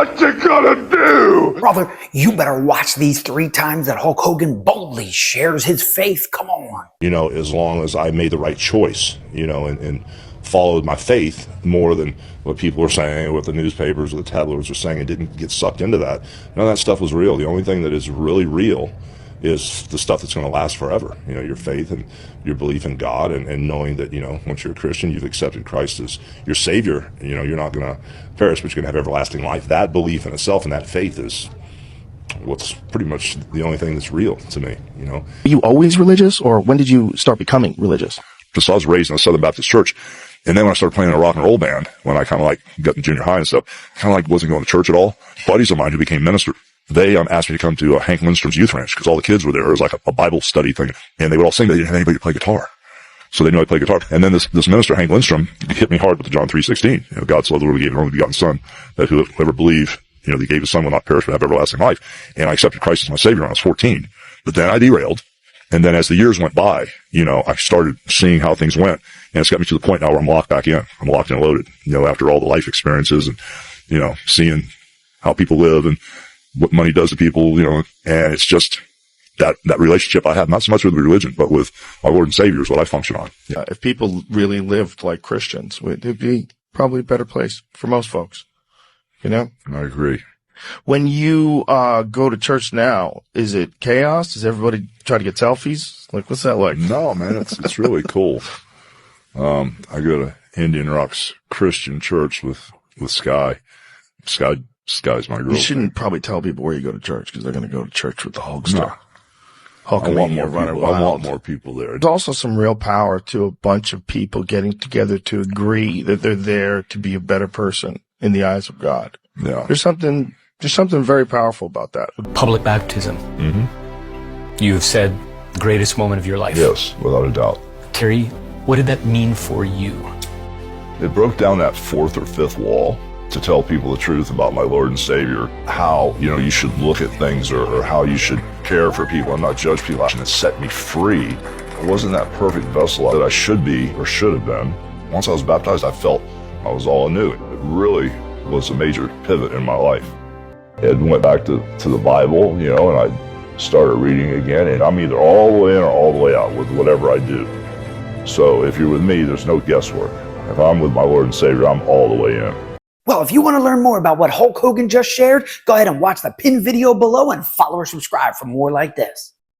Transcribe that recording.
what you gonna do? Brother, you better watch these 3 times that Hulk Hogan boldly shares his faith. Come on. You know, as long as I made the right choice, you know, and followed my faith more than what people were saying, what the newspapers or the tabloids were saying, and didn't get sucked into that. None of that stuff was real. The only thing that is really real is the stuff that's going to last forever. You know, your faith and your belief in God, and knowing that, you know, once you're a Christian, you've accepted Christ as your Savior. You know, you're not going to perish, but you're going to have everlasting life. That belief in itself and that faith is what's pretty much the only thing that's real to me, you know. Were you always religious, or when did you start becoming religious? So I was raised in a Southern Baptist church, and then when I started playing in a rock and roll band, when I kind of like got in junior high and stuff, kind of like wasn't going to church at all. Buddies of mine who became ministers, they asked me to come to Hank Lindstrom's youth ranch because all the kids were there. It was like a Bible study thing, and they would all sing. They didn't have anybody to play guitar, so they knew I played guitar. And then this minister, Hank Lindstrom, hit me hard with the John 3:16. You know, God so loved the world, he gave his only begotten Son, that whoever believe, you know, he gave his Son will not perish but have everlasting life. And I accepted Christ as my Savior when I was 14. But then I derailed. And then as the years went by, you know, I started seeing how things went. And it's got me to the point now where I'm locked back in. I'm locked and loaded, you know, after all the life experiences and, you know, seeing how people live and what money does to people, you know, and it's just that relationship I have, not so much with religion, but with my Lord and Savior is what I function on. Yeah. If people really lived like Christians, it'd be probably a better place for most folks, you know? I agree. When you go to church now, is it chaos? Does everybody try to get selfies? Like, what's that like? No, man, it's really cool. I go to Indian Rocks Christian Church with Sky. Sky's my girl. You shouldn't probably tell people where you go to church because they're going to go to church with the Hulkster. No. I want more people there. There's also some real power to a bunch of people getting together to agree that they're there to be a better person in the eyes of God. Yeah. There's something very powerful about that. Public baptism. Mm-hmm. You have said the greatest moment of your life. Yes, without a doubt. Terry, what did that mean for you? It broke down that 4th or 5th wall to tell people the truth about my Lord and Savior, how, you know, you should look at things or how you should care for people and not judge people. And it set me free. It wasn't that perfect vessel that I should be or should have been. Once I was baptized, I felt I was all anew. It really was a major pivot in my life. I went back to the Bible, you know, and I started reading again, and I'm either all the way in or all the way out with whatever I do. So if you're with me, there's no guesswork. If I'm with my Lord and Savior, I'm all the way in. Well, if you want to learn more about what Hulk Hogan just shared, go ahead and watch the pinned video below and follow or subscribe for more like this.